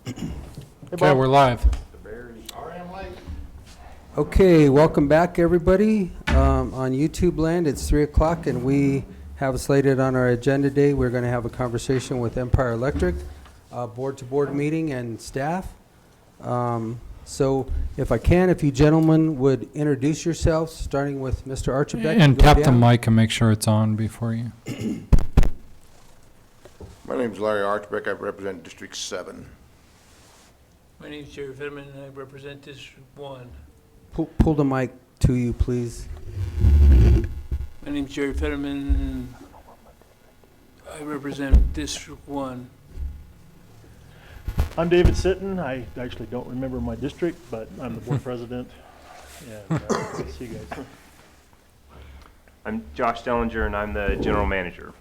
Okay, we're live. Okay, welcome back, everybody. On YouTube land, it's 3 o'clock, and we have slated on our agenda today. We're going to have a conversation with Empire Electric, board-to-board meeting, and staff. So, if you gentlemen would introduce yourselves, starting with Mr. Archibald. And tap the mic and make sure it's on before you. My name is Larry Archbeck. I represent District 7. My name is Jerry Fetterman, and I represent District 1. Pull the mic to you, please. My name is Jerry Fetterman, and I represent District 1. I'm David Sitton. I actually don't remember my district, but I'm the board president. And see you guys. I'm Josh Dellinger, and I'm the general manager.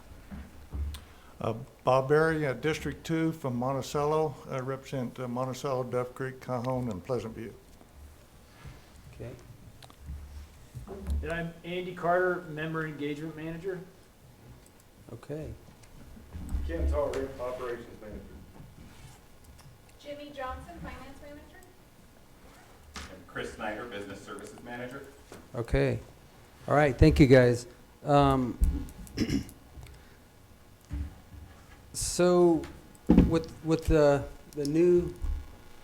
Bob Berry, District 2 from Monticello. I represent Monticello, Duff Creek, Cajon, and Pleasant View. Okay. And I'm Andy Carter, Member Engagement Manager. Okay. Ken Tarver, Operations Manager. Jimmy Johnson, Finance Manager. And Chris Snyder, Business Services Manager. Okay. All right. Thank you, guys. So, with the new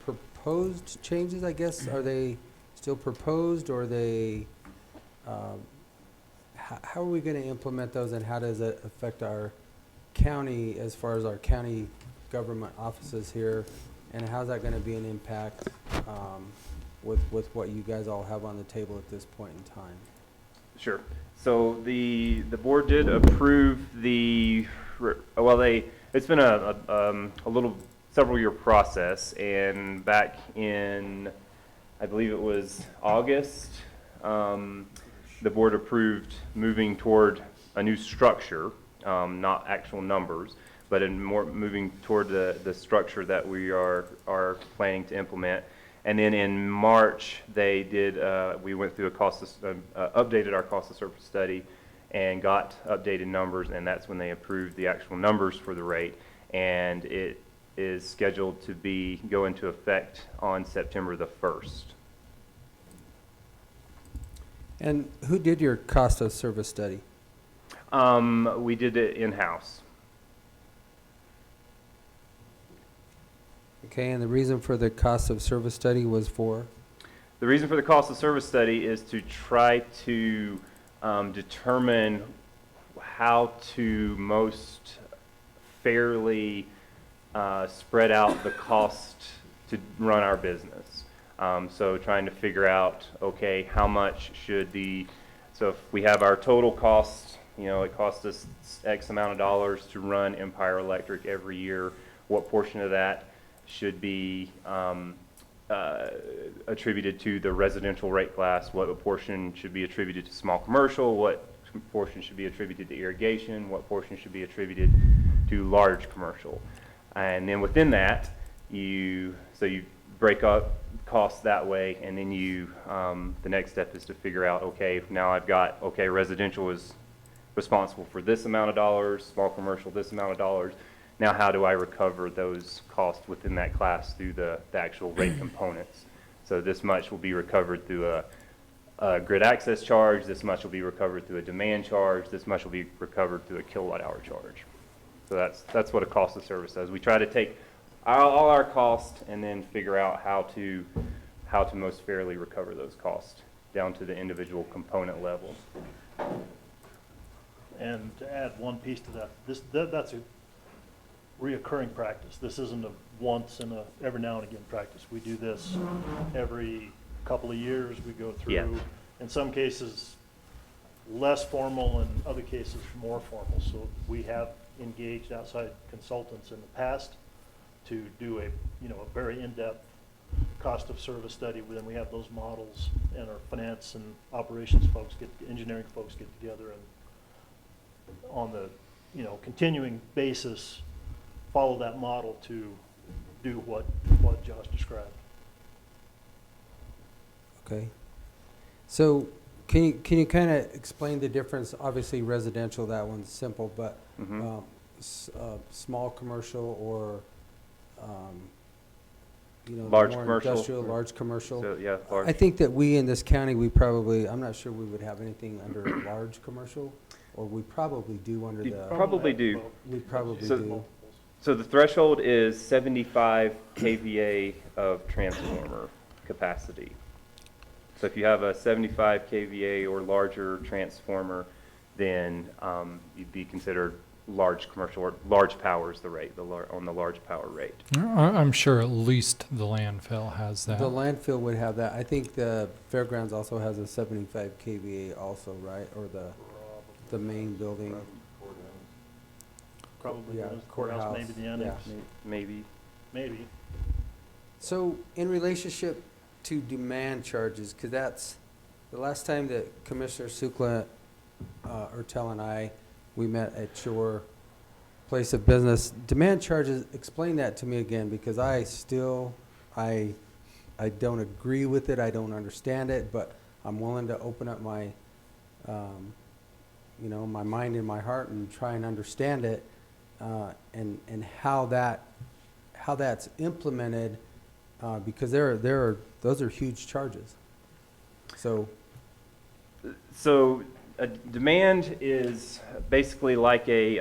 proposed changes, I guess, are they still proposed, or are they? How are we going to implement those, and how does it affect our county as far as our county government offices here, and how's that going to be an impact with what you guys all have on the table at this point in time? Sure. So the board did approve it's been a little several year process, and back in, I believe it was August, the board approved moving toward a new structure, not actual numbers, but moving toward the structure that we are planning to implement. And then in March, they did. We went through updated our cost of service study, and got updated numbers, and that's when they approved the actual numbers for the rate. And it is scheduled to go into effect on September the 1st. And who did your cost of service study? We did it in-house. Okay, and the reason for the cost of service study was for? The reason for the cost of service study is to try to determine how to most fairly spread out the cost to run our business. So trying to figure out, okay, how much so if we have our total cost, it costs us X amount of dollars to run Empire Electric every year, what portion of that should be attributed to the residential rate class, what portion should be attributed to small commercial, what portion should be attributed to irrigation, what portion should be attributed to large commercial. And then within that, you break up costs that way, and then the next step is to figure out, okay, now I've got, residential is responsible for this amount of dollars, small commercial this amount of dollars. Now, how do I recover those costs within that class through the actual rate components? So this much will be recovered through a grid access charge, this much will be recovered through a demand charge, this much will be recovered through a kilowatt hour charge. So that's what a cost of service does. We try to take all our costs and then figure out how to most fairly recover those costs down to the individual component level. And to add one piece to that, that's a reoccurring practice. This isn't a once in a every now and again practice. We do this every couple of years. We go through, in some cases, less formal, and other cases more formal. So we have engaged outside consultants in the past to do a very in-depth cost of service study. Then we have those models, and our finance and operations folks engineering folks get together, and on the continuing basis follow that model to do what Josh described. Okay. So can you kind of explain the difference? Obviously residential, that one's simple, but small commercial or you know, Large more commercial. industrial, large commercial. So, yeah, large. I think that we in this county, we probably, I'm not sure we would have anything under large commercial, or we probably do under You the, probably do. we probably So- do. So the threshold is 75 kVA of transformer capacity. So if you have a 75 kVA or larger transformer, then you'd be considered large commercial, or large power is the rate, on the large power rate. I'm sure at least the landfill has that. The landfill would have that. I think the fairgrounds also has a 75 KVA also, right? Or the main building. Probably Yeah, the courthouse, courthouse, maybe the annex, Maybe. maybe. So in relationship to demand charges, because that's, the last time that Commissioner Sukla, Ertel and I, we met at your place of business, demand charges, explain that to me again, because I still, I don't agree with it, I don't understand it, but I'm willing to open up my, you know, my mind and my heart and try and understand it, and how that's implemented, because those are huge charges. So a demand is basically like a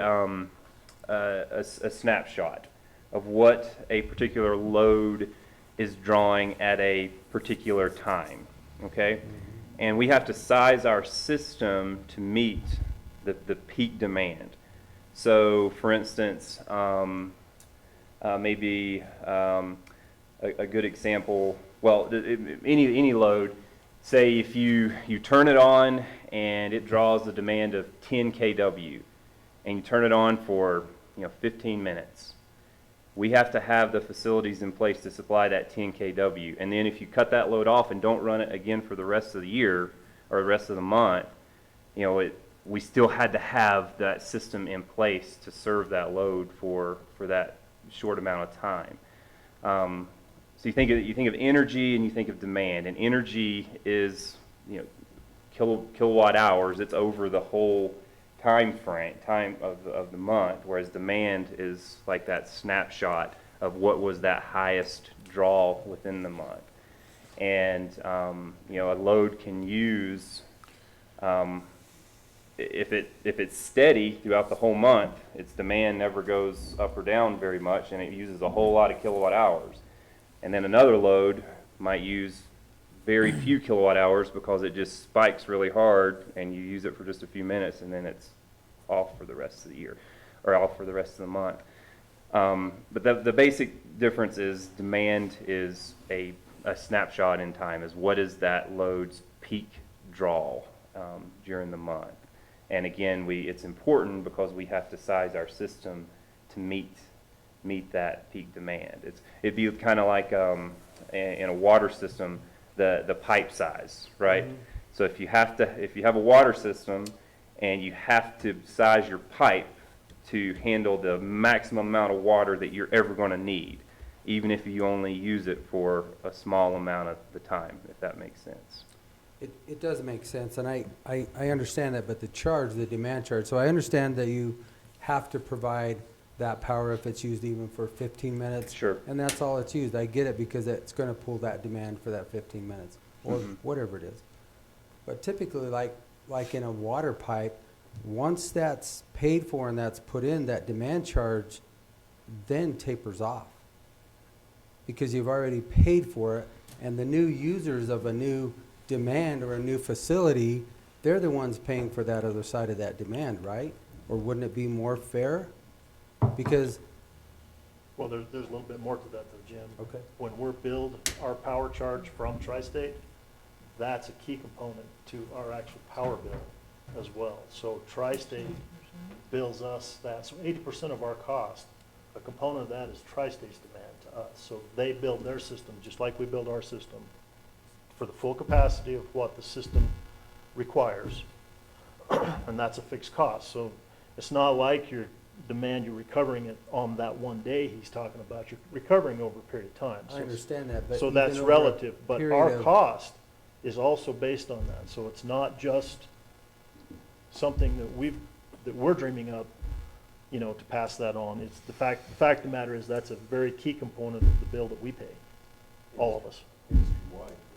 snapshot of what a particular load is drawing at a particular time, okay? And we have to size our system to meet the peak demand. So for instance, maybe a good example, well, any load, say if you turn it on and it draws a demand of 10 kW, and you turn it on for 15 minutes, we have to have the facilities in place to supply that 10 kW. And then if you cut that load off and don't run it again for the rest of the year or the rest of the month, we still had to have that system in place to serve that load for that short amount of time. So you think of energy and you think of demand, and energy is kilowatt hours. It's over the whole time of the month, whereas demand is like that snapshot of what was that highest draw within the month. And a load can use, if it's steady throughout the whole month, its demand never goes up or down very much, and it uses a whole lot of kilowatt hours. And then another load might use very few kilowatt hours because it just spikes really hard, and you use it for just a few minutes, and then it's off for the rest of the year, or off for the rest of the month. But the basic difference is demand is a snapshot in time, is what is that load's peak draw during the month. And again, it's important because we have to size our system to meet that peak demand. It'd be kind of like in a water system, the pipe size, right? Mm-hmm. So if you have a water system and you have to size your pipe to handle the maximum amount of water that you're ever going to need, even if you only use it for a small amount of the time, if that makes sense. It does make sense, and I understand that, but the demand charge, so I understand that you have to provide that power if it's used even for 15 minutes. Sure. And that's all it's used. I get it, because it's going to pull that demand for that 15 minutes, or Mm-hmm. whatever it is. But typically, like in a water pipe, once that's paid for and that's put in, that demand charge then tapers off, because you've already paid for it, and the new users of a new demand or a new facility, they're the ones paying for that other side of that demand, right? Or wouldn't it be more fair? Because, Well, there's a little bit more to that though, Jim. okay, When we're billed our power charge from Tri-State, that's a key component to our actual power bill as well. So Tri-State bills us that, so 80% of our cost, a component of that is Tri-State's demand to us. So they build their system just like we build our system for the full capacity of what the system requires, and that's a fixed cost. So it's not like your demand, you're recovering it on that one day he's talking about. You're recovering over a period of time. I understand that, but So even that's over a relative, but period our of- cost is also based on that. So it's not just something that we're dreaming up, to pass that on. It's the fact of the matter is that's a very key component of the bill that we pay. all of us.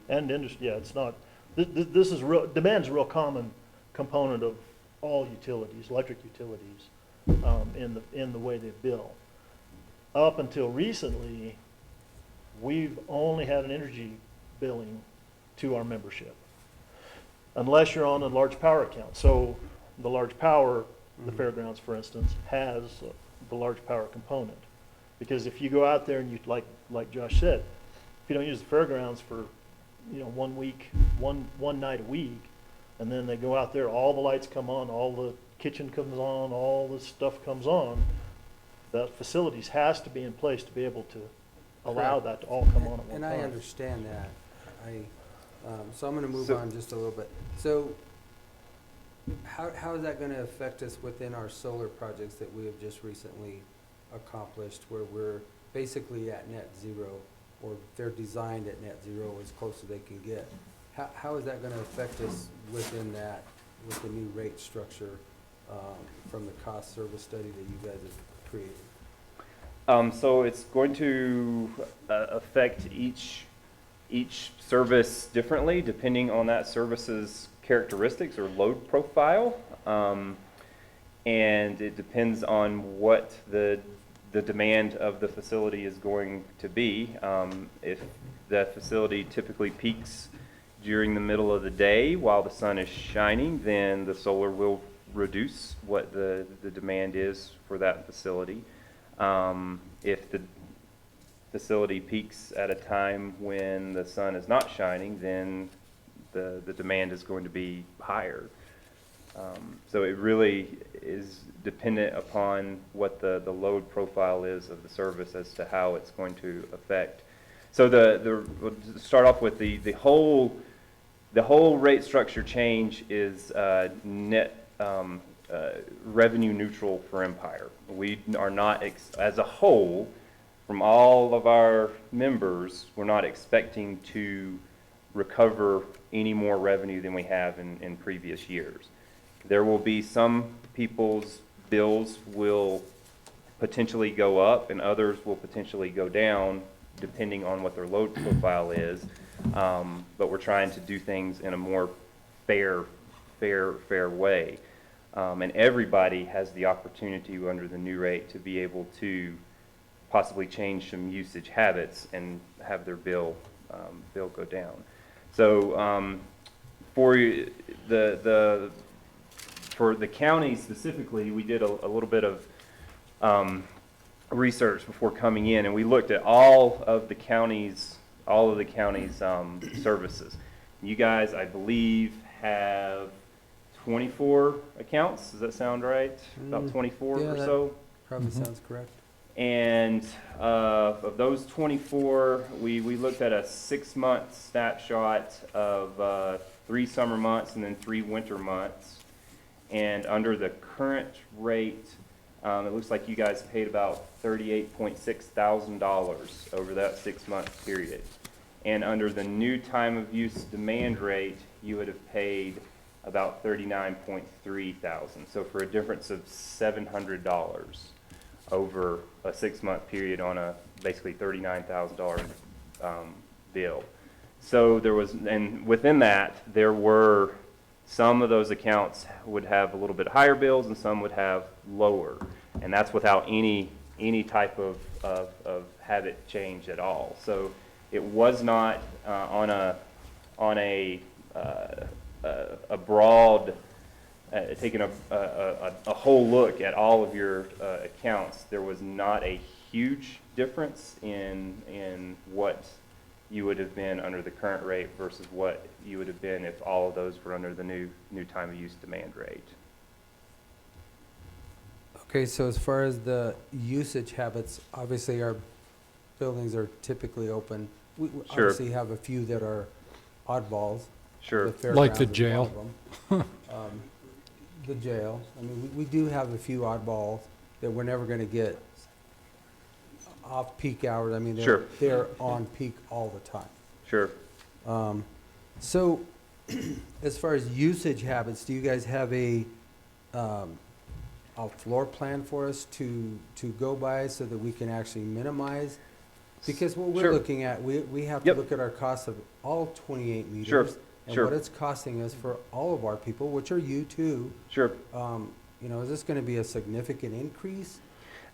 And industry, yeah, it's not, this is real, demand's a real common component of all utilities, electric utilities, in the way they bill. Up until recently, we've only had an energy billing to our membership, unless you're on a large power account. So the large power, the fairgrounds, for instance, has the large power component. Because if you go out there and you, like Josh said, if you don't use the fairgrounds for, 1 week, one night a week, and then they go out there, all the lights come on, all the kitchen comes on, all the stuff comes on, the facilities has to be in place to be able to allow that to all come on at one time. And I understand that. So I'm going to move So- on just a little bit. So how is that going to affect us within our solar projects that we have just recently accomplished, where we're basically at net zero, or they're designed at net zero as close as they can get? How is that going to affect us within that, with the new rate structure from the cost service study that you guys have created? So it's going to affect each service differently, depending on that service's characteristics or load profile. And it depends on what the demand of the facility is going to be. If the facility typically peaks during the middle of the day while the sun is shining, then the solar will reduce what the demand is for that facility. If the facility peaks at a time when the sun is not shining, then the demand is going to be higher. So it really is dependent upon what the load profile is of the service as to how it's going to affect. So we'll start off with the whole rate structure change is net revenue neutral for Empire. We are not, as a whole, from all of our members, we're not expecting to recover any more revenue than we have in previous years. There will be some people's bills will potentially go up and others will potentially go down depending on what their load profile is. But we're trying to do things in a more fair way. And everybody has the opportunity under the new rate to be able to possibly change some usage habits and have their bill go down. So for the county specifically, we did a little bit of research before coming in, and we looked at all of the county's services. You guys, I believe, have 24 accounts. Does that sound right? About 24 yeah, or that so? Probably sounds correct. And of those 24, we looked at a 6-month snapshot of 3 summer months and then 3 winter months. And under the current rate, it looks like you guys paid about $38.6 thousand over that 6-month period. And under the new time of use demand rate, you would have paid about $39.3 thousand. So for a difference of $700 over a 6-month period on a basically $39,000 bill. So there was, and within that, there were some of those accounts would have a little bit higher bills and some would have lower. And that's without any type of habit change at all. So it was not on a broad, taking a whole look at all of your accounts. There was not a huge difference in what you would have been under the current rate versus what you would have been if all of those were under the new time of use demand rate. Okay, so as far as the usage habits, obviously our buildings are typically open. We Sure. obviously have a few that are oddballs. Sure. Like the fairgrounds is one jail. of them. The jail. I mean, we do have a few oddballs that we're never going to get off peak hours. I mean, Sure. they're on peak all the time. Sure. So as far as usage habits, do you guys have a floor plan for us to go by so that we can actually minimize Because what we're Sure. looking at, we have to Yep. look at our costs of all 28 Sure, meters. And sure. what it's costing us for all of our people, which are you too. Sure. You know, is this gonna be a significant increase?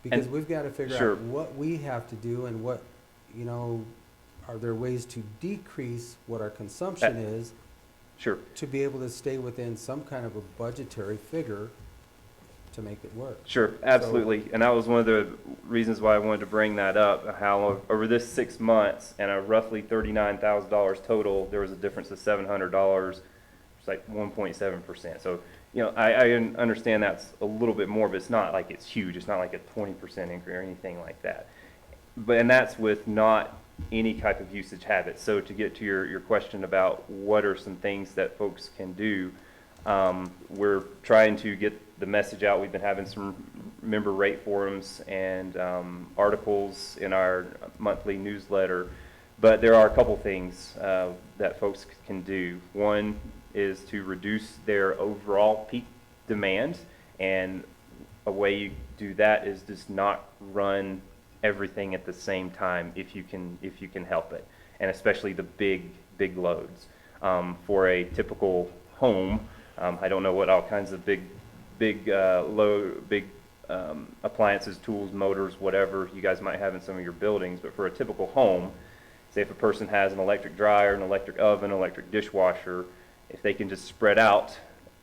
Because And- we've gotta figure sure. out what we have to do and what, you know, are there ways to decrease what our consumption is Sure. to be able to stay within some kind of a budgetary figure to make it work? Sure, absolutely. And that was one of the reasons why I wanted to bring that up, how over this 6 months and a roughly $39,000 total, there was a difference of $700. It's like 1.7%. So, you know, I understand that's a little bit more, but it's not like it's huge. It's not like a 20% increase or anything like that. But, and that's with not any type of usage habits. So to get to your question about what are some things that folks can do, we're trying to get the message out. We've been having some member rate forums and articles in our monthly newsletter. But there are a couple things that folks can do. One is to reduce their overall peak demand, and a way you do that is just not run everything at the same time if you can help it, and especially the big loads. For a typical home, I don't know what all kinds of big appliances, tools, motors, whatever you guys might have in some of your buildings, but for a typical home, say if a person has an electric dryer, an electric oven, electric dishwasher, if they can just spread out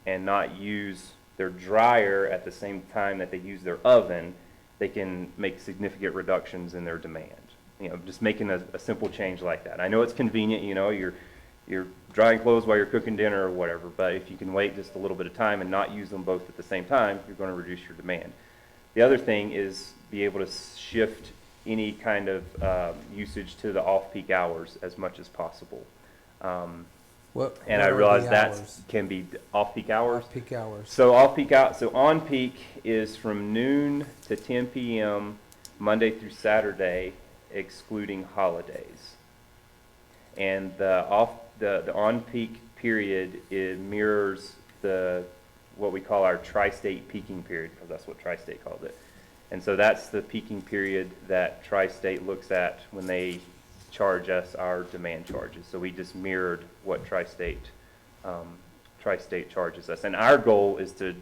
and not use their dryer at the same time that they use their oven, they can make significant reductions in their demand. You know, just making a simple change like that. I know it's convenient, you know, you're drying clothes while you're cooking dinner or whatever, but if you can wait just a little bit of time and not use them both at the same time, you're going to reduce your demand. The other thing is be able to shift any kind of usage to the off-peak hours as much as possible. And I realize that can be off-peak hours. Off-peak hours. So on-peak is from noon to 10 p.m. Monday through Saturday, excluding holidays. And the on-peak period, it mirrors what we call our tri-state peaking period, because that's what tri-state called it. And so that's the peaking period that tri-state looks at when they charge us our demand charges. So we just mirrored what tri-state charges us. And our goal is to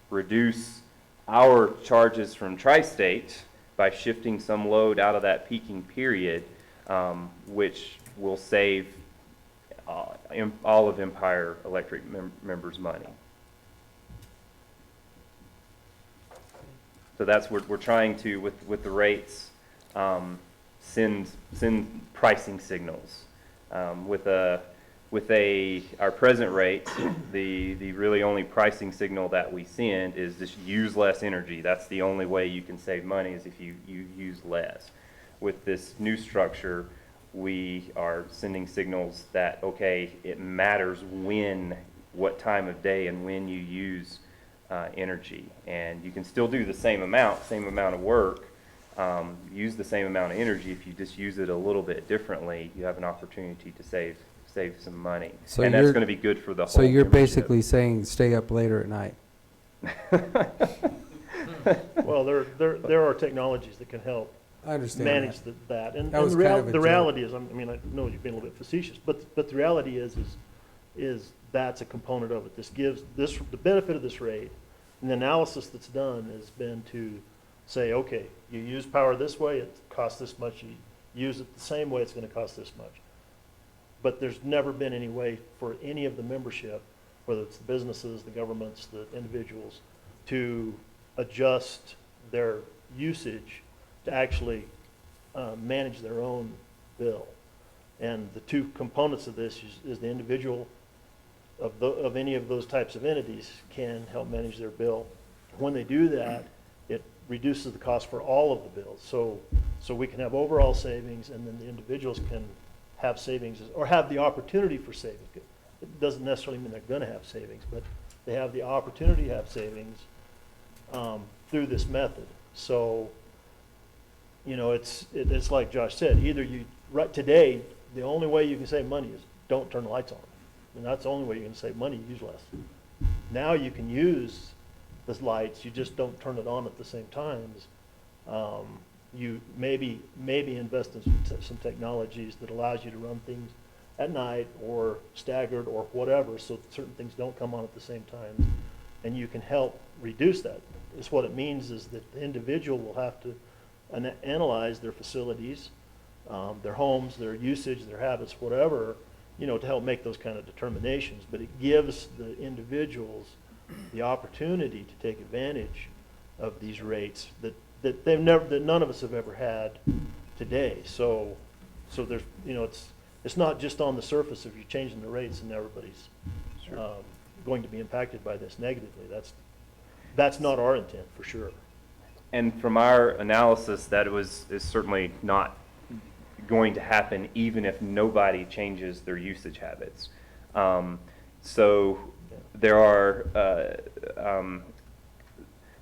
reduce our charges from tri-state by shifting some load out of that peaking period, which will save all of Empire Electric members money. So that's what we're trying to, with the rates, send pricing signals. With our present rate, the really only pricing signal that we send is just use less energy. That's the only way you can save money, is if you use less. With this new structure, we are sending signals that, okay, it matters what time of day and when you use energy. And you can still do the same amount of work, use the same amount of energy. If you just use it a little bit differently, you have an opportunity to save some money. So and that's going to be good for the whole So you're membership. basically saying stay up later at night. Well, there are technologies that can help I understand manage that. that. And, That and was the, kind of a the joke. reality is, I mean, I know you've been a little bit facetious, but the reality is that's a component of it. This gives the benefit of this rate, and the analysis that's done has been to say, okay, you use power this way, it costs this much. You use it the same way, it's going to cost this much. But there's never been any way for any of the membership, whether it's the businesses, the governments, the individuals, to adjust their usage to actually manage their own bill. And the two components of this is the individual of any of those types of entities can help manage their bill. When they do that, it reduces the cost for all of the bills. So we can have overall savings, and then the individuals can have savings or have the opportunity for savings. It doesn't necessarily mean they're going to have savings, but they have the opportunity to have savings through this method. So, you know, it's like Josh said, either right today, the only way you can save money is don't turn the lights on. And that's the only way you can save money, use less. Now you can use the lights, you just don't turn it on at the same times. you maybe invest in some technologies that allows you to run things at night or staggered or whatever, so certain things don't come on at the same time, and you can help reduce that. It's what it means is that the individual will have to analyze their facilities, their homes, their usage, their habits, whatever, to help make those kind of determinations. But it gives the individuals the opportunity to take advantage of these rates that none of us have ever had today. So there's, it's not just on the surface of you changing the rates and everybody's going to be impacted by this negatively. That's not our intent, for sure. And from our analysis, that is certainly not going to happen even if nobody changes their usage habits. So there are,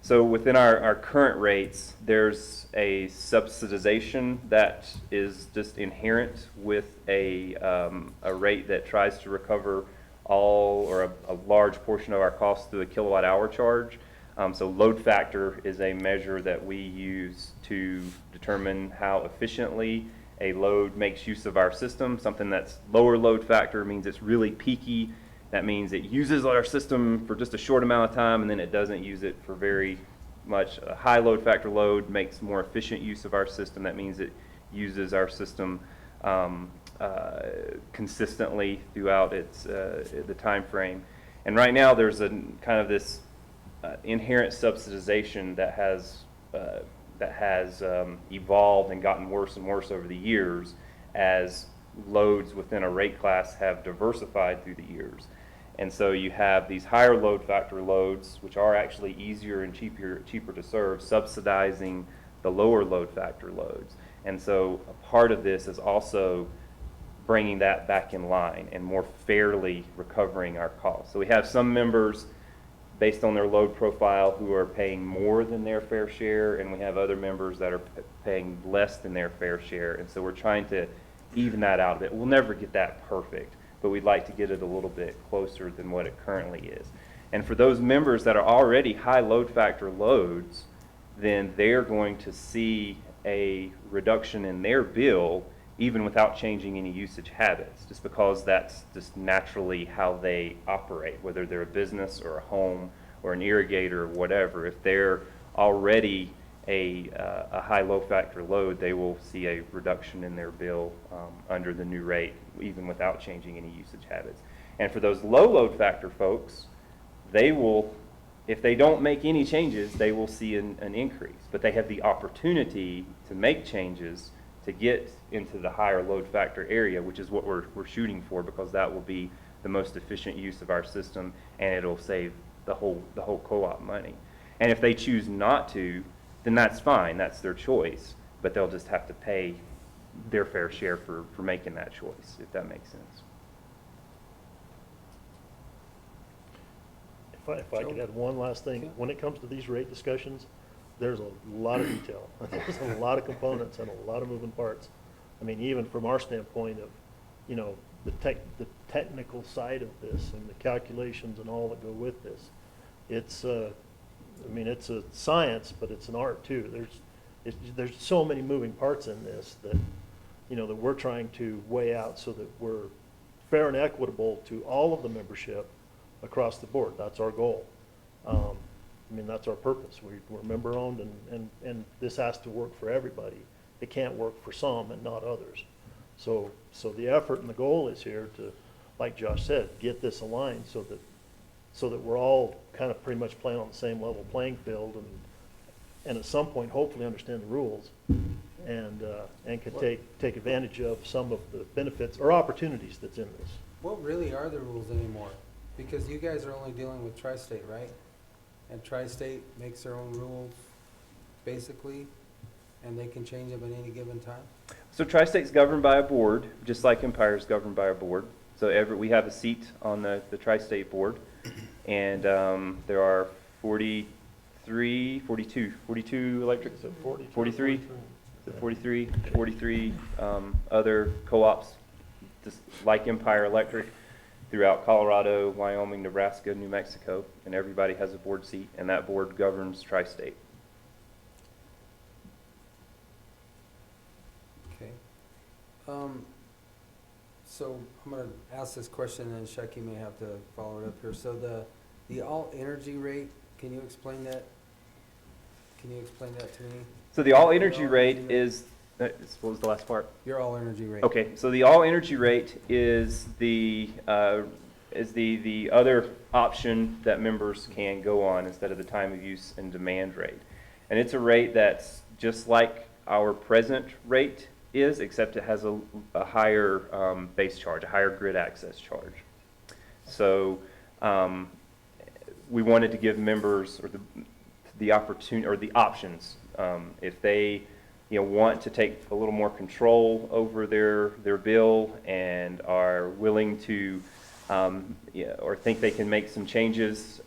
so within our current rates, there's a subsidization that is just inherent with a rate that tries to recover all or a large portion of our costs through a kilowatt hour charge. So load factor is a measure that we use to determine how efficiently a load makes use of our system. Something that's lower load factor means it's really peaky. That means it uses our system for just a short amount of time and then it doesn't use it for very much. A high load factor load makes more efficient use of our system. That means it uses our system consistently throughout the time frame. And right now there's a kind of this inherent subsidization that has evolved and gotten worse and worse over the years as loads within a rate class have diversified through the years. And so you have these higher load factor loads, which are actually easier and cheaper to serve, subsidizing the lower load factor loads. And so a part of this is also bringing that back in line and more fairly recovering our costs. So we have some members based on their load profile who are paying more than their fair share, and we have other members that are paying less than their fair share. And so we're trying to even that out a bit. We'll never get that perfect, but we'd like to get it a little bit closer than what it currently is. And for those members that are already high load factor loads, then they're going to see a reduction in their bill even without changing any usage habits, just because that's just naturally how they operate, whether they're a business or a home or an irrigator or whatever. If they're already a high load factor load, they will see a reduction in their bill under the new rate, even without changing any usage habits. And for those low load factor folks, they will, if they don't make any changes, they will see an increase. But they have the opportunity to make changes to get into the higher load factor area, which is what we're shooting for, because that will be the most efficient use of our system, and it'll save the whole co-op money. And if they choose not to, then that's fine, that's their choice, but they'll just have to pay their fair share for making that choice, if that makes sense. If I could add one last thing, when it comes to these rate discussions, there's a lot of detail. There's a lot of components and a lot of moving parts. I mean, even from our standpoint of, the technical side of this and the calculations and all that go with this, it's it's a science, but it's an art too. There's so many moving parts in this that, that we're trying to weigh out so that we're fair and equitable to all of the membership across the board. That's our goal. That's our purpose. We're member-owned, and this has to work for everybody. It can't work for some and not others. So the effort and the goal is here to, like Josh said, get this aligned so that we're all kind of pretty much playing on the same level playing field, and at some point hopefully understand the rules and can take advantage of some of the benefits or opportunities that's in this. What really are the rules anymore? Because you guys are only dealing with Tri-State, right? And Tri-State makes their own rules, basically, and they can change them at any given time? So Tri-State's governed by a board, just like Empire's governed by a board. So we have a seat on the Tri-State board, and there are 42 electric, 43 other co-ops, just like Empire Electric, throughout Colorado, Wyoming, Nebraska, New Mexico, and everybody has a board seat, and that board governs Tri-State. So I'm gonna ask this question, and then Shecky may have to follow it up here. So the all energy rate, can you explain that? Can you explain that to me? So the all energy rate is, what was the last part? Your all energy rate. Okay, so the all energy rate is the other option that members can go on instead of the time of use and demand rate. And it's a rate that's just like our present rate is, except it has a higher base charge, a higher grid access charge. So we wanted to give members or the opportunity or the options if they want to take a little more control over their bill and are willing to or think they can make some changes,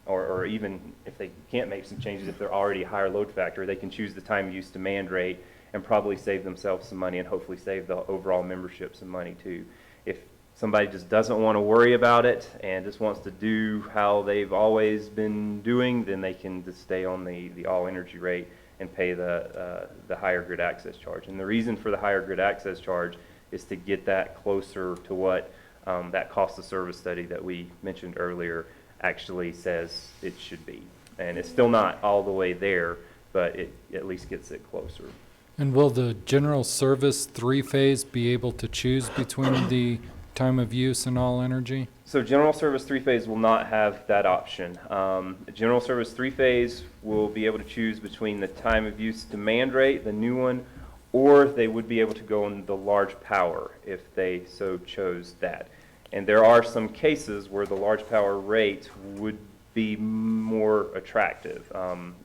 or even if they can't make some changes, if they're already a higher load factor, they can choose the time use demand rate and probably save themselves some money and hopefully save the overall membership some money too. If somebody just doesn't want to worry about it and just wants to do how they've always been doing, then they can just stay on the all energy rate and pay the higher grid access charge. And the reason for the higher grid access charge is to get that closer to what that cost of service study that we mentioned earlier actually says it should be. And it's still not all the way there, but it at least gets it closer. And will the general service three-phase be able to choose between the time of use and all energy? So general service three-phase will not have that option. General service three-phase will be able to choose between the time of use demand rate, the new one, or they would be able to go on the large power if they so chose that. And there are some cases where the large power rate would be more attractive.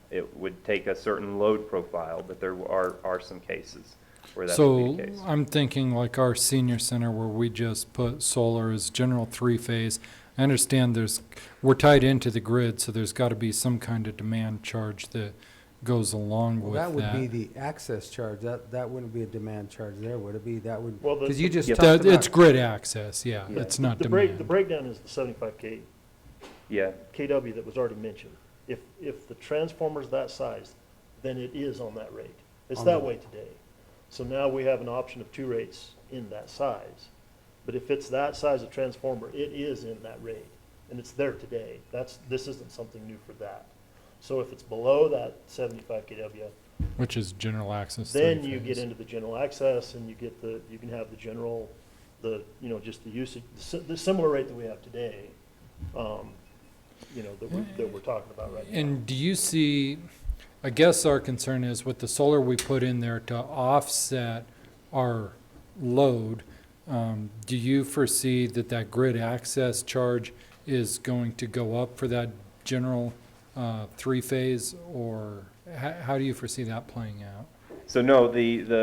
It would take a certain load profile, but there are some cases where that would be the case. So I'm thinking like our senior center where we just put solar as general three-phase. I understand we're tied into the grid, so there's got to be some kind of demand charge that goes along Well, with that that. would be the access charge. That wouldn't be a demand charge there, would it be? That would, Well, because you just Yeah. talked about. It's grid access, yeah. Yeah, It's not the demand. breakdown is the 75 Yeah, KW that was already mentioned. If the transformer's that size, then it is on that rate. It's On that the- way today. So now we have an option of two rates in that size. But if it's that size of transformer, it is in that rate, and it's there today. This isn't something new for that. So if it's below that 75 KW, Which is general access then three-phase. you get into the general access, and you can have the general, just the usage, the similar rate that we have today, that we're talking about right now. And do you see, I guess our concern is with the solar we put in there to offset our load, do you foresee that grid access charge is going to go up for that general three-phase, or how do you foresee that playing out? so no,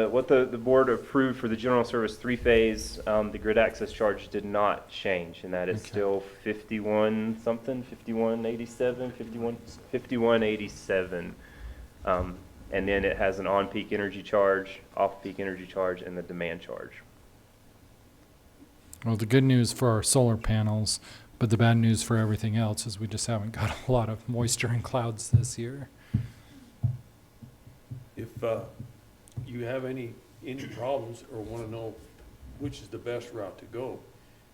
what the board approved for the general service three-phase, the grid access charge did not change, and that is Okay. still 51 something, 5187, 5187. And then it has an on-peak energy charge, off-peak energy charge, and the demand charge. Well, the good news for our solar panels, but the bad news for everything else is we just haven't got a lot of moisture and clouds this year. If you have any problems or want to know which is the best route to go,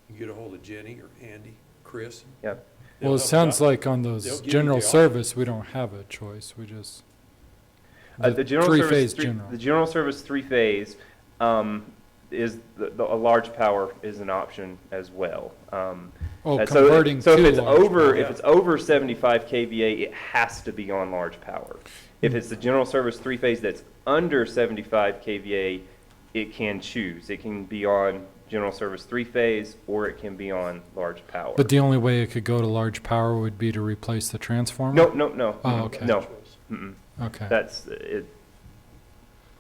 you get a hold of Jenny or Andy, Chris. Yep. Well, it sounds like on they'll those give you general the option. service, we don't have a choice. We just, The general three-phase service, general. the general service three-phase is a large power is an option as well. Oh, So converting so to if it's large over, power. if it's over 75 kVA, it has to be on large power. If it's the general service three-phase that's under 75 kVA, it can choose. It can be on general service three-phase, or it can be on large power. But the only way it could go to large power would be to replace the transformer? No. Oh, okay. No. Mm-mm. Okay. That's it.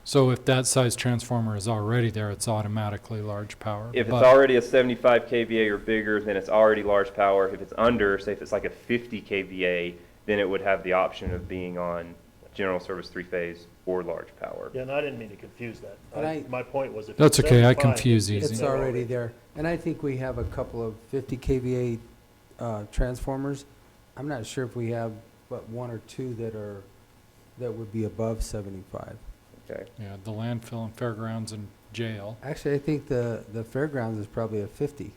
So if that size transformer is already there, it's automatically large power? If it's but- already a 75 kVA or bigger, then it's already large power. If it's under, say if it's like a 50 kVA, then it would have the option of being on general service three-phase or large power. Yeah, and I didn't mean to confuse that. And My point was if. That's it's okay, I 75, confuse easy. It's already there. And I think we have a couple of 50 KVA transformers. I'm not sure if we have, but one or two that would be above 75. Okay. Yeah, the landfill and fairgrounds and jail. Actually, I think the fairgrounds is probably a 50.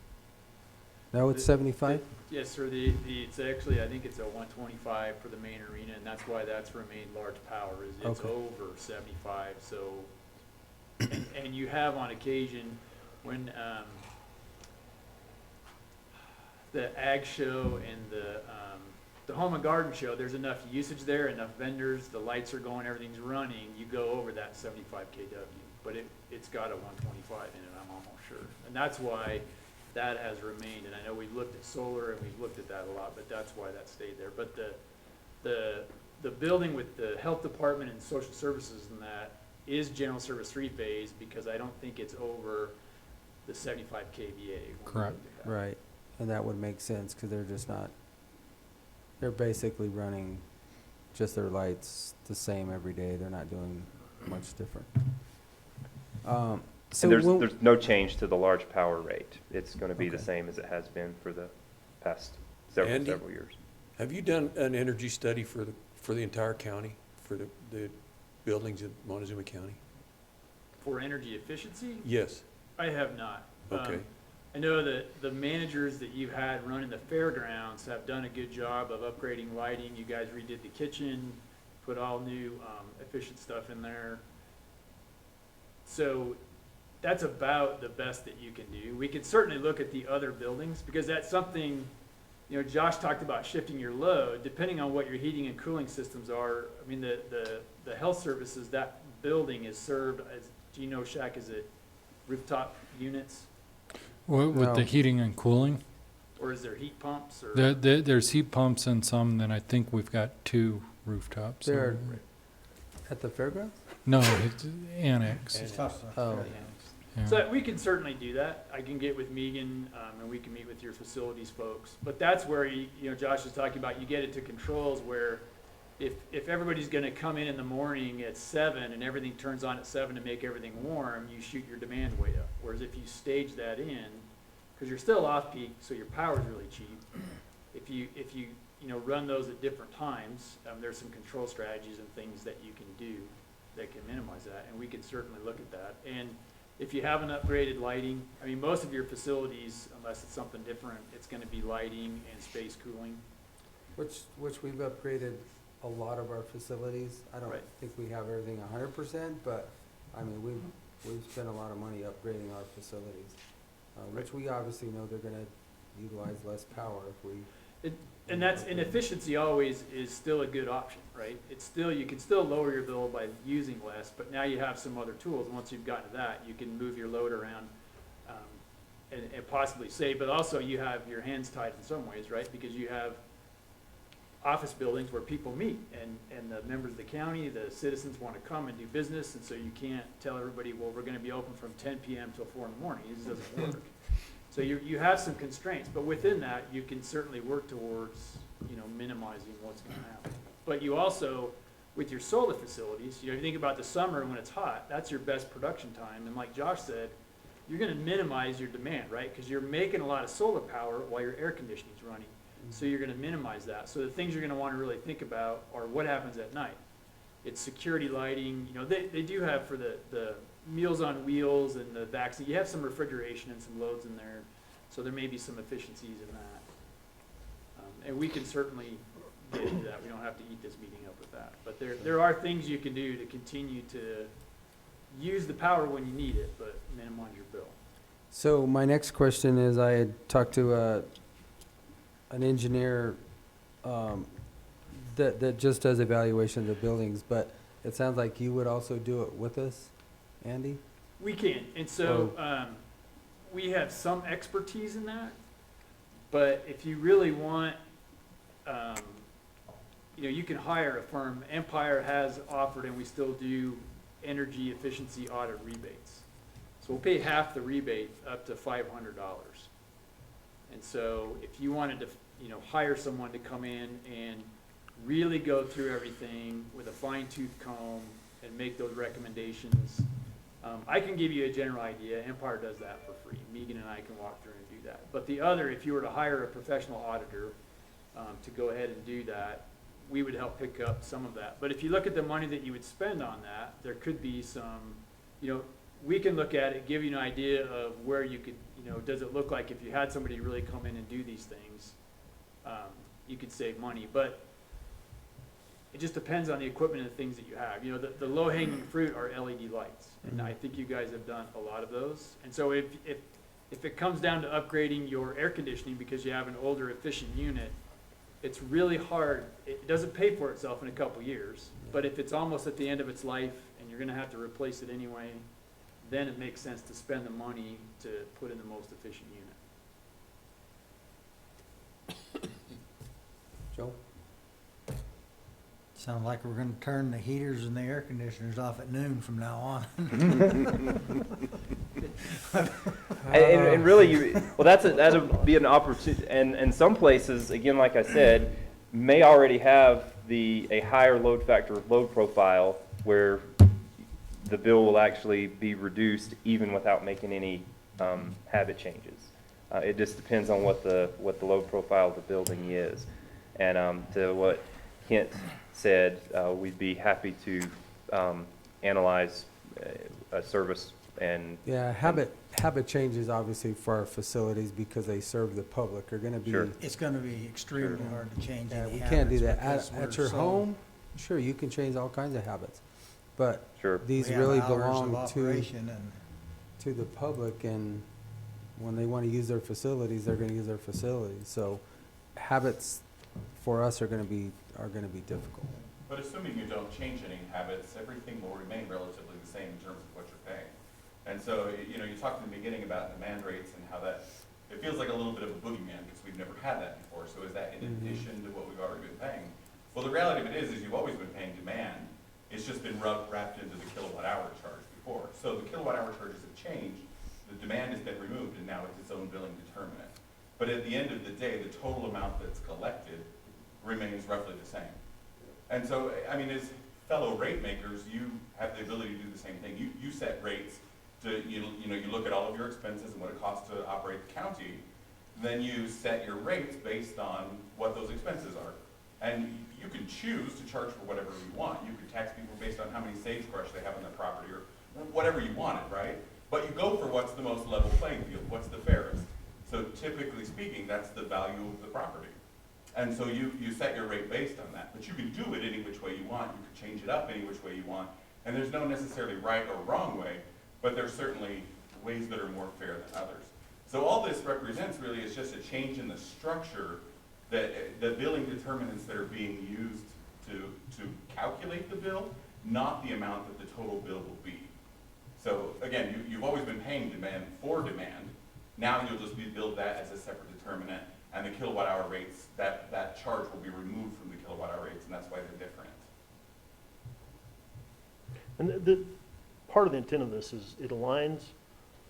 No, it's 75? Yes, sir, it's actually, I think it's a 125 for the main arena, and that's why that's remained large power, is it's Okay. over 75, so. And you have on occasion, when, the ag show and the home and garden show, there's enough usage there, enough vendors, the lights are going, everything's running, you go over that 75 kW. But it's got a 125 in it, I'm almost sure. And that's why that has remained, and I know we've looked at solar and we've looked at that a lot, but that's why that stayed there. But the building with the health department and social services and that is general service three-phase, because I don't think it's over the 75 kVA. when we Correct. looked at that. Right. And that would make sense because they're just not, they're basically running just their lights the same every day. They're not doing much different. So And there's no change to the large power rate. It's going to be the Okay. same as it has been for the past Andy? several years. Have you done an energy study for the entire county, for the buildings in Montezuma County? For energy efficiency, Yes. I have not. Okay. I know that the managers that you've had running the fairgrounds have done a good job of upgrading lighting. You guys redid the kitchen, put all new efficient stuff in there. So that's about the best that you can do. We could certainly look at the other buildings, because that's something, you know, Josh talked about shifting your load, depending on what your heating and cooling systems are. I mean, the health services, that building is served, as Gino Shack, is it rooftop units? With the No. heating and cooling, Or is there heat pumps, or? there's heat pumps and some, then I think we've got 2 rooftops. They're at the fairgrounds? No, it's annex. Oh, Yeah. So we can certainly do that. I can get with Megan, and we can meet with your facilities folks. But that's where, you know, Josh was talking about, you get it to controls where if everybody's gonna come in the morning at 7 and everything turns on at 7 to make everything warm, you shoot your demand way up. Whereas if you stage that in, because you're still off peak, so your power's really cheap. If you run those at different times, there's some control strategies and things that you can do that can minimize that, and we can certainly look at that. And if you haven't upgraded lighting, I mean, most of your facilities, unless it's something different, it's gonna be lighting and space cooling. which we've upgraded a lot of our facilities. I don't Right. think we have everything 100%, but I mean, we've spent a lot of money upgrading our facilities, which we obviously know they're gonna utilize less power if we. And efficiency always is still a good option, right? It's still, you can still lower your bill by using less, but now you have some other tools. Once you've gotten to that, you can move your load around, and possibly save, but also you have your hands tied in some ways, right? Because you have office buildings where people meet, and the members of the county, the citizens want to come and do business, and so you can't tell everybody, well, we're gonna be open from 10 PM till 4 in the morning. It just doesn't work. So you have some constraints, but within that, you can certainly work towards, minimizing what's gonna happen. But you also, with your solar facilities, if you think about the summer when it's hot, that's your best production time, and like Josh said, you're gonna minimize your demand, right? Because you're making a lot of solar power while your air conditioning's running. So you're gonna minimize that. So the things you're gonna wanna really think about are what happens at night. It's security lighting, they do have for the Meals on Wheels and the vaccine, you have some refrigeration and some loads in there, so there may be some efficiencies in that. And we can certainly get into that, we don't have to eat this meeting up with that. But there are things you can do to continue to use the power when you need it, but minimize your bill. So my next question is, I had talked to an engineer that just does evaluation of the buildings, but it sounds like you would also do it with us, Andy? We can, and so, we have some expertise in that, but if you really want, you can hire a firm. Empire has offered, and we still do, energy efficiency audit rebates. So we'll pay half the rebate up to $500. And so if you wanted to, hire someone to come in and really go through everything with a fine-tooth comb and make those recommendations, I can give you a general idea. Empire does that for free. Megan and I can walk through and do that. But the other, if you were to hire a professional auditor to go ahead and do that, we would help pick up some of that. But if you look at the money that you would spend on that, there could be some, we can look at it, give you an idea of where you could, does it look like if you had somebody really come in and do these things, you could save money, but it just depends on the equipment and the things that you have. The low-hanging fruit are LED lights, and I think you guys have done a lot of those. And so if it comes down to upgrading your air conditioning because you have an older efficient unit, it's really hard. It doesn't pay for itself in a couple years, but if it's almost at the end of its life and you're gonna have to replace it anyway, then it makes sense to spend the money to put in the most efficient unit. Joe? Sounds like we're gonna turn the heaters and the air conditioners off at noon from now on. And really, that'll be an opportunity, and some places, again, like I said, may already have a higher load factor, load profile, where the bill will actually be reduced even without making any habit changes. It just depends on what the load profile of the building is. And to what Kent said, we'd be happy to analyze a service and. Yeah, habit changes obviously for our facilities because they serve the public are gonna be. Sure. It's gonna be extremely hard to change Yeah, any we can't do that. habits because At we're your so- home, sure, you can change all kinds of habits. But Sure. these we have really hours of belong to operation and the public, and when they want to use their facilities, they're going to use their facilities. So habits for us are going to be difficult. But assuming you don't change any habits, everything will remain relatively the same in terms of what you're paying. And so, you talked in the beginning about demand rates and how it feels like a little bit of a boogeyman because we've never had that before. So is that in addition to what we've already been paying? Well, the reality of it is you've always been paying demand. It's just been wrapped into the kilowatt hour charge before. So the kilowatt hour charges have changed, the demand has been removed, and now it's its own billing determinant. But at the end of the day, the total amount that's collected remains roughly the same. And so, I mean, as fellow rate makers, you have the ability to do the same thing. You set rates to, you look at all of your expenses and what it costs to operate the county, then you set your rates based on what those expenses are. And you can choose to charge for whatever you want. You could tax people based on how many sagebrush they have on their property or whatever you wanted, right? But you go for what's the most level playing field, what's the fairest. So typically speaking, that's the value of the property. And so you set your rate based on that. But you can do it any which way you want. You can change it up any which way you want. And there's no necessarily right or wrong way, but there's certainly ways that are more fair than others. So all this represents really is just a change in the structure, that the billing determinants that are being used to calculate the bill, not the amount that the total bill will be. So again, you've always been paying demand for demand. Now you'll just be billed that as a separate determinant, and the kilowatt hour rates, that charge will be removed from the kilowatt hour rates, and that's why they're different. And the part of the intent of this is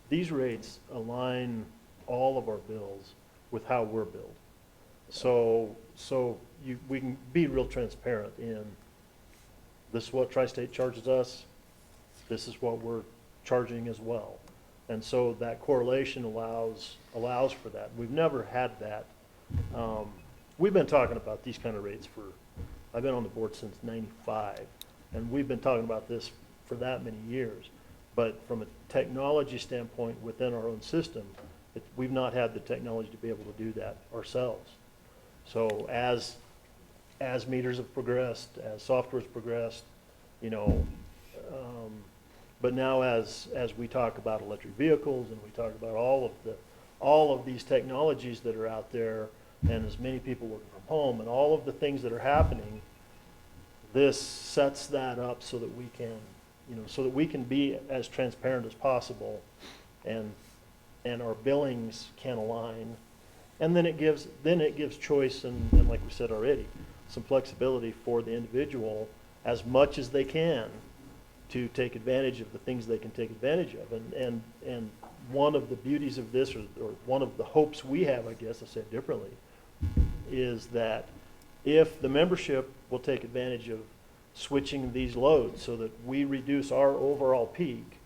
these rates align all of our bills with how we're billed. So we can be real transparent in, this is what Tri-State charges us, this is what we're charging as well. And so that correlation allows for that. We've never had that. We've been talking about these kind of rates I've been on the board since '95, and we've been talking about this for that many years. But from a technology standpoint within our own system, we've not had the technology to be able to do that ourselves. So as meters have progressed, as software's progressed, but now as we talk about electric vehicles and we talk about all of these technologies that are out there, and as many people working from home and all of the things that are happening, this sets that up so that we can be as transparent as possible, and our billings can align. And then it gives choice and like we said already, some flexibility for the individual as much as they can to take advantage of the things they can take advantage of. And one of the beauties of this, or one of the hopes we have, I guess I said differently, is that if the membership will take advantage of switching these loads so that we reduce our overall peak,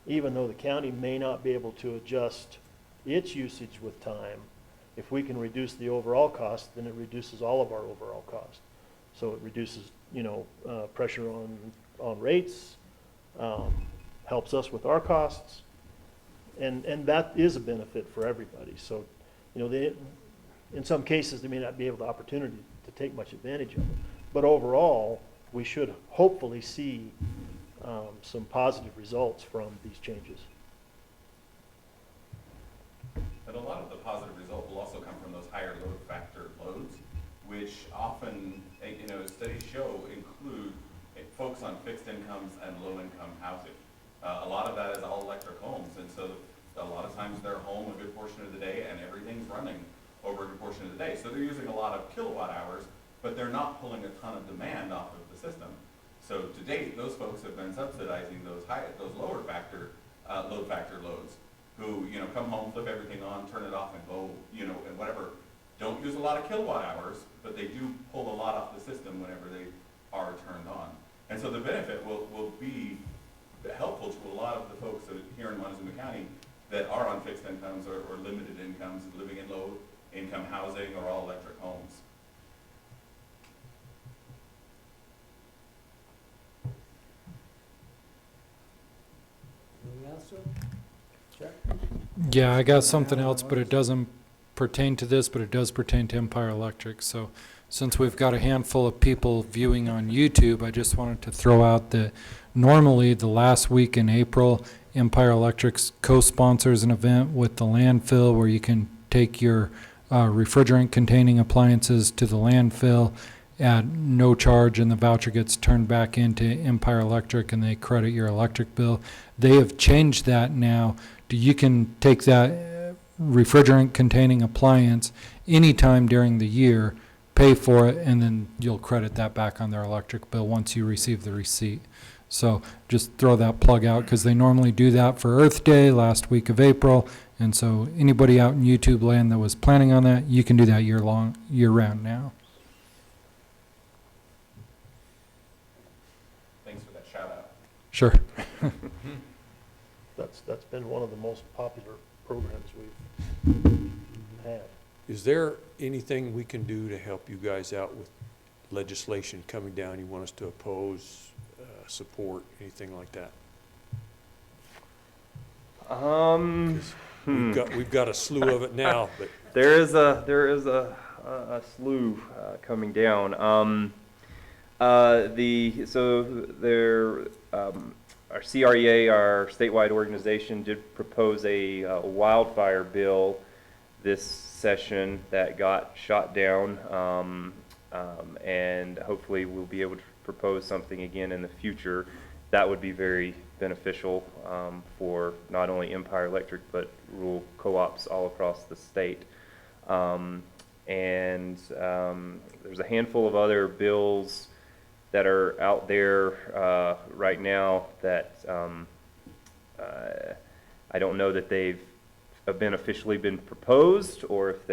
even though the county may not be able to adjust its usage with time, if we can reduce the overall cost, then it reduces all of our overall cost. So it reduces, pressure on rates, helps us with our costs, and that is a benefit for everybody. So, you know, in some cases, they may not be able the opportunity to take much advantage of it. But overall, we should hopefully see some positive results from these changes. And a lot of the positive result will also come from those higher load factor loads, which often, you know, studies show include folks on fixed incomes and low income housing. A lot of that is all electric homes, and so a lot of times they're home a good portion of the day and everything's running over a good portion of the day. So they're using a lot of kilowatt hours, but they're not pulling a ton of demand off of the system. So to date, those folks have been subsidizing those lower factor, load factor loads, who, you know, come home, flip everything on, turn it off and go, you know, and whatever. Don't use a lot of kilowatt hours, but they do pull a lot off the system whenever they are turned on. And so the benefit will be helpful to a lot of the folks here in Montezuma County that are on fixed incomes or limited incomes, living in low income housing or all electric homes. Anything else, sir? Check. Yeah, I got something else, but it doesn't pertain to this, but it does pertain to Empire Electric. So since we've got a handful of people viewing on YouTube, I just wanted to throw out that normally the last week in April, Empire Electric co-sponsors an event with the landfill where you can take your refrigerant-containing appliances to the landfill at no charge, and the voucher gets turned back into Empire Electric and they credit your electric bill. They have changed that now. You can take that refrigerant-containing appliance anytime during the year, pay for it, and then you'll credit that back on their electric bill once you receive the receipt. So just throw that plug out, because they normally do that for Earth Day last week of April. And so anybody out in YouTube land that was planning on that, you can do that year-round now. Thanks for that shout out. Sure. That's been one of the most popular programs we've had. Is there anything we can do to help you guys out with legislation coming down you want us to oppose, support, anything like that? We've got a slew of it now, but there is a slew coming down. Our CREA, our statewide organization, did propose a wildfire bill this session that got shot down, and hopefully we'll be able to propose something again in the future. That would be very beneficial for not only Empire Electric but rural co-ops all across the state. And there's a handful of other bills that are out there right now that I don't know that they've been officially been proposed, or if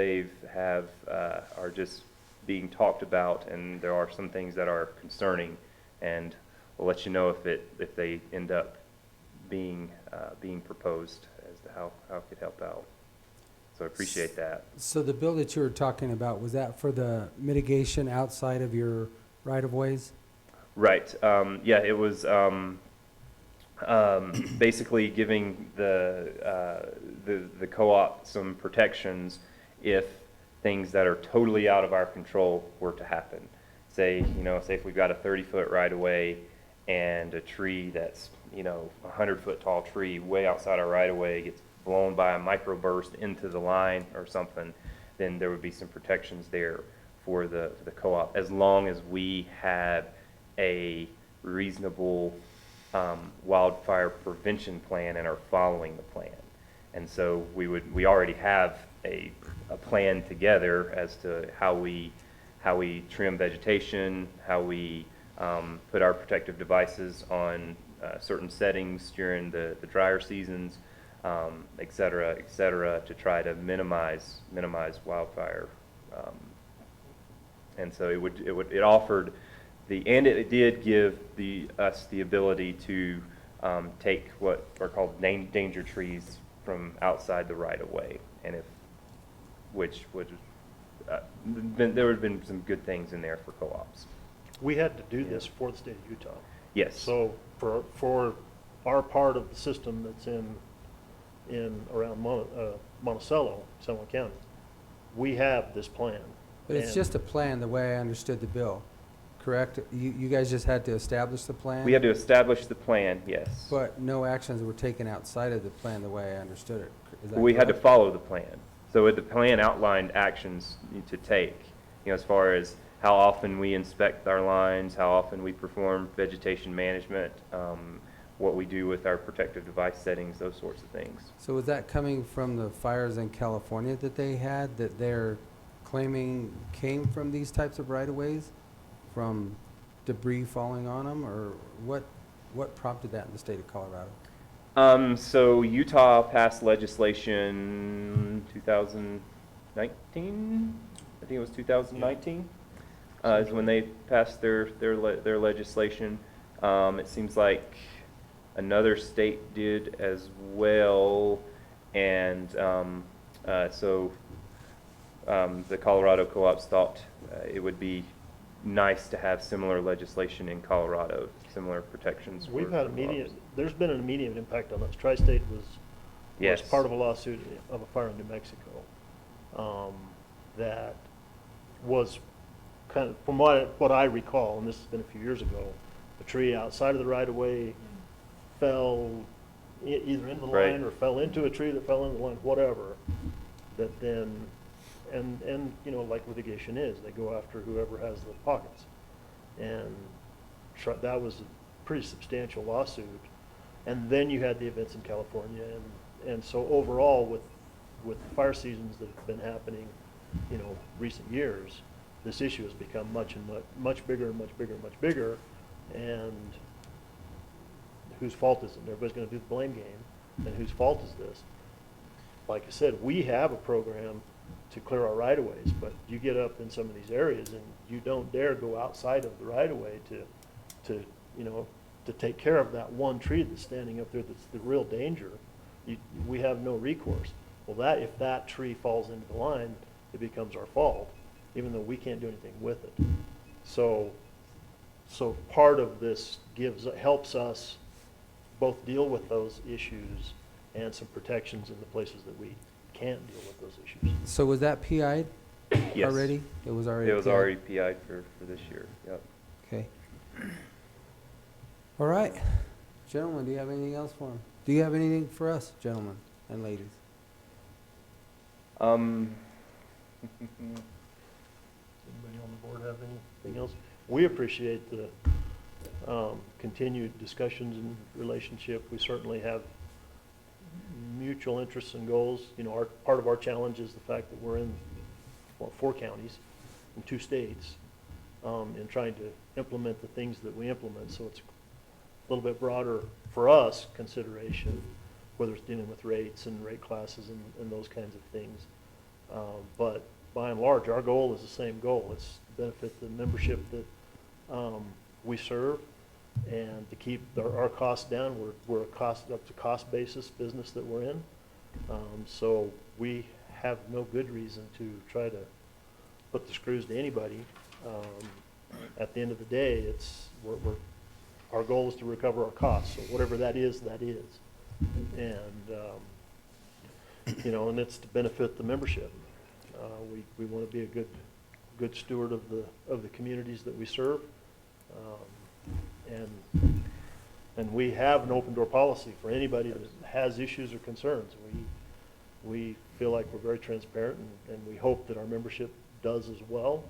are just being talked about, and there are some things that are concerning, and we'll let you know if they end up being proposed as to how it could help out. So I appreciate that. So the bill that you were talking about, was that for the mitigation outside of your right-of-ways? Right. Yeah, it was basically giving the co-op some protections if things that are totally out of our control were to happen. Say if we've got a 30-foot right-of-way and a tree that's, a 100-foot tall tree way outside our right-of-way gets blown by a microburst into the line or something, then there would be some protections there for the co-op, as long as we have a reasonable wildfire prevention plan and are following the plan. And so we already have a plan together as to how we trim vegetation, how we put our protective devices on certain settings during the drier seasons, et cetera, to try to minimize wildfire. And so it offered and it did give us the ability to take what are called danger trees from outside the right of way, and there would have been some good things in there for co-ops. We had to do this for the state of Utah. Yes. So for our part of the system that's around Monticello, San Juan County, we have this plan. But it's And just a plan, the way I understood the bill, correct? You guys just had to establish the plan? We had to establish the plan, yes. But no actions were taken outside of the plan, the way I understood it. Is that We had to correct? follow the plan. So the plan outlined actions to take, as far as how often we inspect our lines, how often we perform vegetation management, what we do with our protective device settings, those sorts of things. So was that coming from the fires in California that they had, that they're claiming came from these types of right-of-ways? From debris falling on them, or what prompted that in the state of Colorado? So Utah passed legislation 2019, I think it was 2019, is when they passed their legislation. It seems like another state did as well, and so the Colorado co-ops thought it would be nice to have similar legislation in Colorado, similar protections. we've had for logs. there's been an immediate impact on us. Tri-State was Yes. part of a lawsuit of a fire in New Mexico, that was kind of, from what I recall, and this has been a few years ago, a tree outside of the right-of-way fell either in the Right. line or fell into a tree that fell in the line, whatever, that then, and like litigation is, they go after whoever has the pockets. And that was a pretty substantial lawsuit. And then you had the events in California, and so overall, with the fire seasons that have been happening, recent years, this issue has become much bigger and much bigger and much bigger. And whose fault is it? Everybody's going to do the blame game, and whose fault is this? Like I said, we have a program to clear our right-of-ways, but you get up in some of these areas and you don't dare go outside of the right-of-way to take care of that one tree that's standing up there that's the real danger. We have no recourse. Well, if that tree falls into the line, it becomes our fault, even though we can't do anything with it. So part of this helps us both deal with those issues and some protections in the places that we can't deal with those issues. So was that PI'd Yes. already? It was already It was PI'd? already PI'd for this year, yep. Okay. All right. Gentlemen, do you have anything else for him? Do you have anything for us, gentlemen and ladies? Um, Anybody on the board have anything else? We appreciate the continued discussions and relationship. We certainly have mutual interests and goals. Part of our challenge is the fact that we're in 4 counties in 2 states, and trying to implement the things that we implement. So it's a little bit broader for us consideration, whether it's dealing with rates and rate classes and those kinds of things. But by and large, our goal is the same goal. It's to benefit the membership that we serve, and to keep our costs down. We're a cost basis business that we're in. So we have no good reason to try to put the screws to anybody. At the end of the day, our goal is to recover our costs. So whatever that is, that is. And, and it's to benefit the membership. We want to be a good steward of the communities that we serve. And we have an open door policy for anybody that has issues or concerns. We feel like we're very transparent, and we hope that our membership does as well.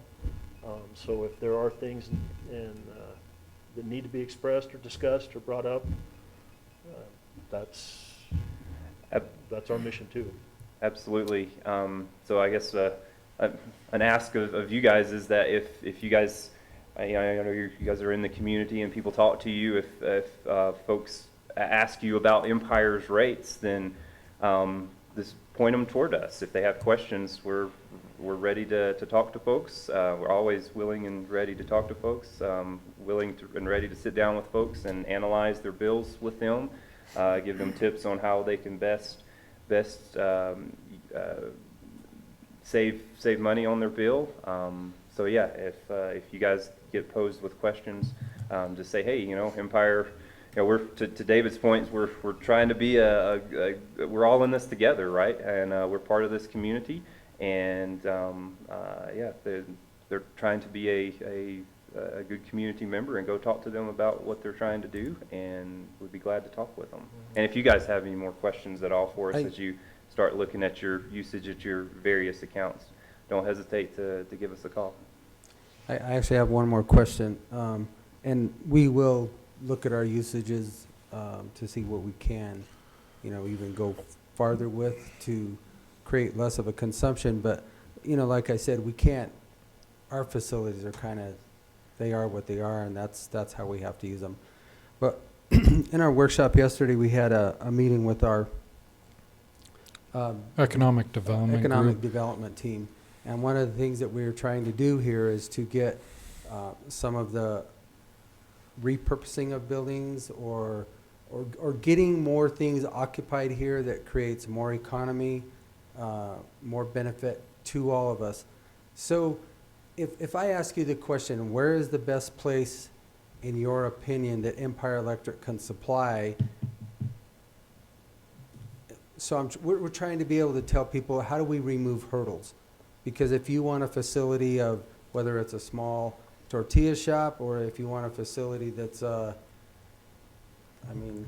So if there are things that need to be expressed or discussed or brought up, that's our mission too. Absolutely. So I guess an ask of you guys is that if you guys, I know you guys are in the community and people talk to you, if folks ask you about Empire's rates, then just point them toward us. If they have questions, we're ready to talk to folks. We're always willing and ready to talk to folks, willing and ready to sit down with folks and analyze their bills with them, give them tips on how they can best save money on their bill. So yeah, if you guys get posed with questions, just say, hey, Empire you know, to David's point, we're trying to be we're all in this together, right? And we're part of this community, and yeah, they're trying to be a good community member, and go talk to them about what they're trying to do, and we'd be glad to talk with them. And if you guys have any more questions at all for us as you start looking at your usage at your various accounts, don't hesitate to give us a call. I actually have one more question, and we will look at our usages to see what we can, you know, even go farther with to create less of a consumption. But, you know, like I said, we can't, our facilities are kind of, they are what they are, and that's how we have to use them. But in our workshop yesterday, we had a meeting with our Economic development group. development team. And one of the things that we're trying to do here is to get some of the repurposing of buildings or getting more things occupied here that creates more economy, more benefit to all of us. So if I ask you the question, where is the best place, in your opinion, that Empire Electric can supply? So we're trying to be able to tell people, how do we remove hurdles? Because if you want a facility of, whether it's a small tortilla shop, or if you want a facility that's, I mean,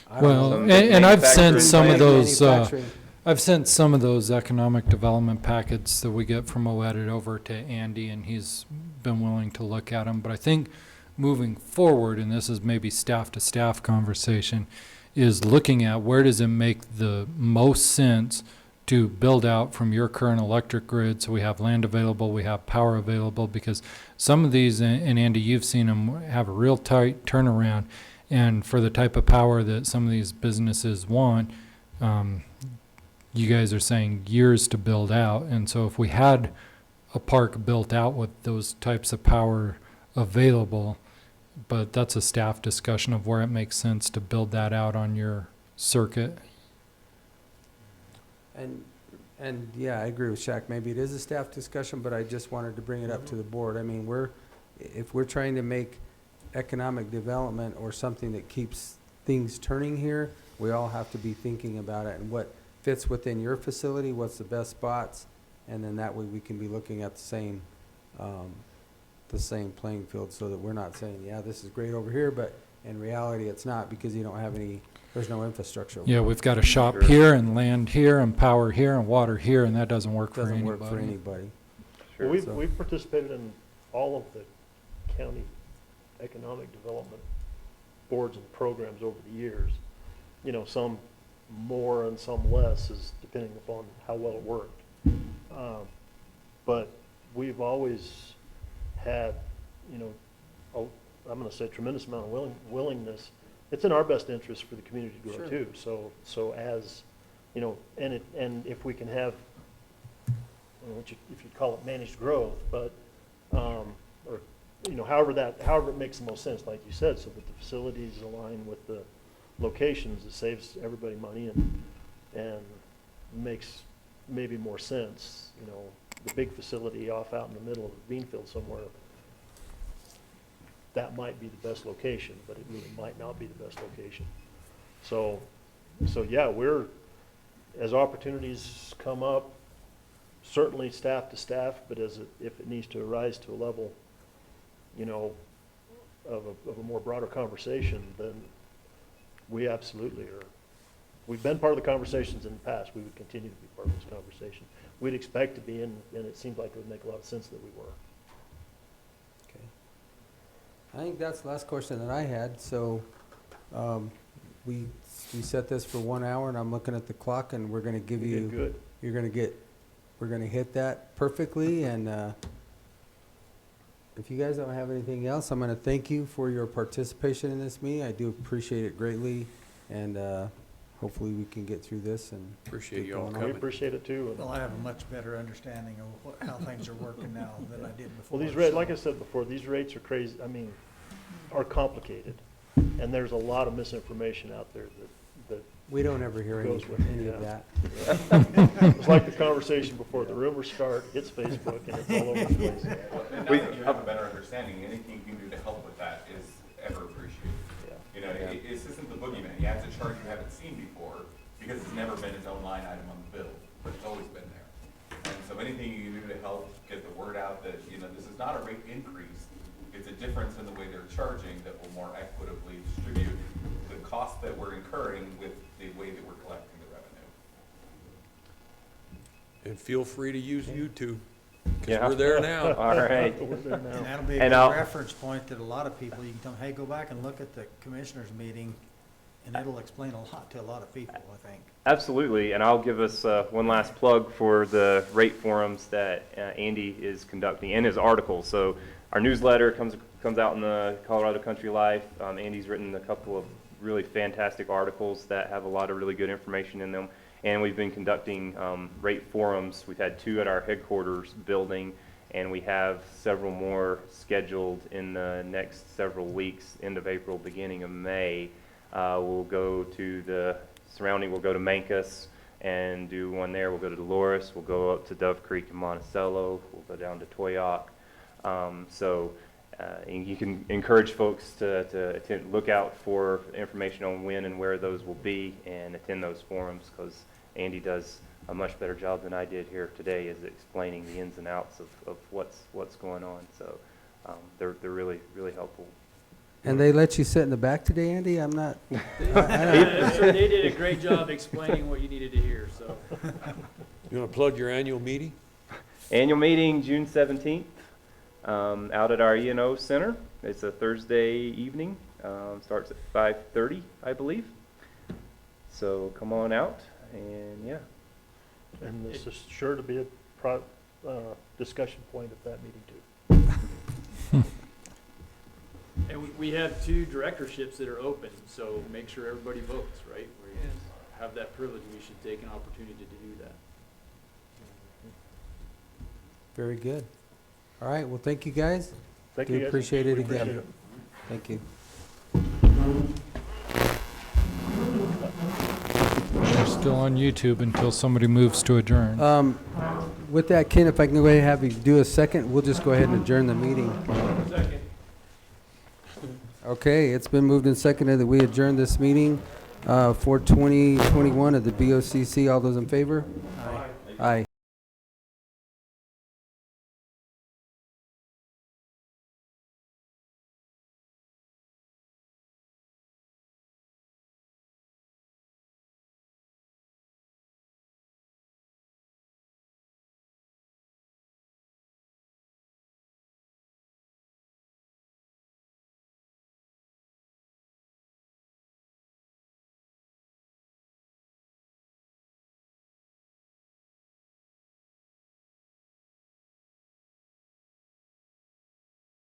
I don't know. Well, and I've sent some of those, Manufacturing. I've sent some of those economic development packets that we get from OEDIT over to Andy, and he's been willing to look at them. But I think moving forward, and this is maybe staff-to-staff conversation, is looking at where does it make the most sense to build out from your current electric grid, so we have land available, we have power available, because some of these, and Andy, you've seen them, have a real tight turnaround, and for the type of power that some of these businesses want, you guys are saying years to build out. And so if we had a park built out with those types of power available, but that's a staff discussion of where it makes sense to build that out on your circuit. And yeah, I agree with Shaq. Maybe it is a staff discussion, but I just wanted to bring it up to the board. I mean, if we're trying to make economic development or something that keeps things turning here, we all have to be thinking about it and what fits within your facility, what's the best spots, and then that way we can be looking at the same playing field, so that we're not saying, yeah, this is great over here, but in reality it's not, because you don't have any, there's no infrastructure. Yeah, we've got a shop here and land here and power here and water here, and that doesn't work for anybody. Doesn't work for anybody. Well, So- we've participated in all of the county economic development boards and programs over the years. You know, some more and some less, is depending upon how well it worked. But we've always had, you know, I'm going to say tremendous amount of willingness. It's in our best interest for the community to grow too. So as, you know, and if we can have, I don't know if you call it managed growth, but or you know, however it makes the most sense, like you said, so that the facilities align with the locations, it saves everybody money and makes maybe more sense. You know, the big facility off out in the middle of the bean field somewhere, that might be the best location, but it really might not be the best location. So yeah, as opportunities come up, certainly staff to staff, but if it needs to rise to a level, you know, of a more broader conversation, then we absolutely are. We've been part of the conversations in the past. We would continue to be part of this conversation. We'd expect to be, and it seems like it would make a lot of sense that we were. Okay. I think that's the last question that I had. So we set this for 1 hour, and I'm looking at the clock, and we're going to give you. Good. We're going to hit that perfectly, and if you guys don't have anything else, I'm going to thank you for your participation in this meeting. I do appreciate it greatly, and hopefully we can get through this and Appreciate get you all going on. We coming. appreciate it too. Well, I have a much better understanding of how things are working now than I did before. Well, these rates, like I said before, these rates are crazy, are complicated. And there's a lot of misinformation out there that We don't ever hear goes with any it, of yeah. that. It's like the conversation before, the rumors start, hits Facebook, and it's all over the place. And now that you have a better understanding, anything you can do to help with that is ever appreciated. Yeah. You know, it's because it's never been its own line item on the bill, but it's always been there. And so anything you can do to help get the word out that, you know, this is not a rate increase, it's a difference in the way they're charging that will more equitably distribute the cost that we're incurring with the way that we're collecting the revenue. And feel free to use YouTube, Yeah. because we're there now. All right. And that'll be a And good I'll- reference point that a lot of people, you can tell them, hey, go back and look at the commissioners meeting, and it'll explain a lot to a lot of people, I think. Absolutely, and I'll give us one last plug for the rate forums that Andy is conducting and his articles. So our newsletter comes out in the Colorado Country Life. Andy's written a couple of really fantastic articles that have a lot of really good information in them. And we've been conducting rate forums. We've had 2 at our headquarters building, and we have several more scheduled in the next several weeks, end of April, beginning of May. We'll go to the surrounding, we'll go to Mancos and do one there. We'll go to Dolores, we'll go up to Dove Creek and Monticello, we'll go down to Toyoak. And you can encourage folks to attend, look out for information on when and where those will be and attend those forums, because Andy does a much better job than I did here today is explaining the ins and outs of what's going on. So they're really, really helpful. And they let you sit in the back today, Andy? I'm not. They did a great job explaining what you needed to hear, so. You want to plug your annual meeting? Annual meeting, June 17th, out at our E&O Center. It's a Thursday evening, starts at 5:30, I believe. So come on out, and yeah. And this is sure to be a discussion point at that meeting too. And we have 2 directorships that are open, so make sure everybody votes, right? We have that privilege, we should take an opportunity to do that. Very good. All right, well, thank you, guys. Thank Do you, guys. appreciate it We again. appreciate it. Thank you. We're still on YouTube until somebody moves to adjourn. With that, Ken, if I can go ahead and have you do a second, we'll just go ahead and adjourn the meeting. Second. Okay, it's been moved and seconded that we adjourn this meeting for 2021 of the BOCC. All those in favor? Aye. Aye.